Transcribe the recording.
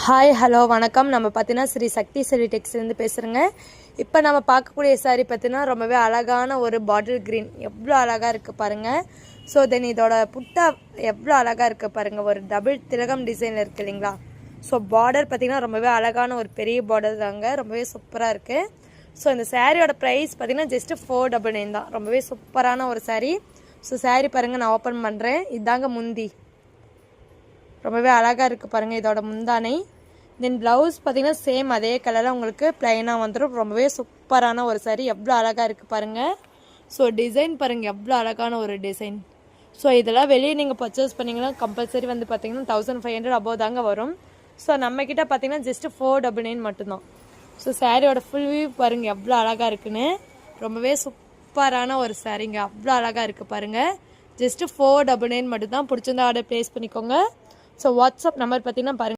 Hi hello வணக்கம். நம்ம பார்த்தீங்கன்னா ஸ்ரீ சக்தி செல்வி டெக்ஸ்லேருந்து பேசுகிறேங்க. இப்போ நம்ம பார்க்கக்கூடிய சாரீ பார்த்தீங்கன்னா ரொம்பவே அழகான ஒரு பாட்டில் க்ரீன், எவ்வளோ அழகாக இருக்குது பாருங்கள். ஸோ தென் இதோட புட்டா எவ்வளோ அழகாக இருக்குது பாருங்கள். ஒரு டபுள் திலகம் டிசைனில் இருக்குது இல்லைங்களா. ஸோ பார்டர் பார்த்திங்கன்னா ரொம்பவே அழகான ஒரு பெரிய பார்டர் தாங்க, ரொம்பவே சூப்பராக இருக்குது. ஸோ இந்த சாரியோட ப்ரைஸ் பார்த்திங்கன்னா ஜஸ்ட்டு 499 தான். ரொம்பவே சூப்பரான ஒரு சாரீ. ஸோ சாரீ பாருங்கள், நான் ஓப்பன் பண்ணுறேன். இதாங்க முந்தி, ரொம்பவே அழகாக இருக்குது பாருங்கள் இதோட முந்தானை. தென் ப்ளவுஸ் பார்த்திங்கன்னா சேம் அதே கலரில் உங்களுக்கு ப்ளைனாக வந்துடும். ரொம்பவே சூப்பரான ஒரு சாரீ, எவ்வளோ அழகாக இருக்குது பாருங்கள். ஸோ டிசைன் பாருங்கள், எவ்வளோ அழகான ஒரு டிசைன். ஸோ இதெல்லாம் வெளியே நீங்கள் பர்ச்சேஸ் பண்ணிங்கன்னா கம்பல்சரி வந்து பார்த்திங்கன்னா 1500 அபோவ் தாங்க வரும். ஸோ நம்மக்கிட்ட பார்த்திங்கன்னா ஜஸ்ட்டு 499 மட்டும்தான். ஸோ சாரியோட ஃபுல் வியூ பாருங்கள் எவ்வளோ அழகாக இருக்குன்னு. ரொம்பவே சூப்பரான ஒரு சாரீங்க, அவ்வளோ அழகாக இருக்குது பாருங்கள். ஜஸ்ட்டு 499 மட்டும்தான். பிடிச்சிருந்தா ஆர்டர் ப்ளேஸ் பண்ணிக்கோங்க. ஸோ வாட்ஸ்அப் நம்பர் பார்த்திங்கன்னா பாருங்கள்.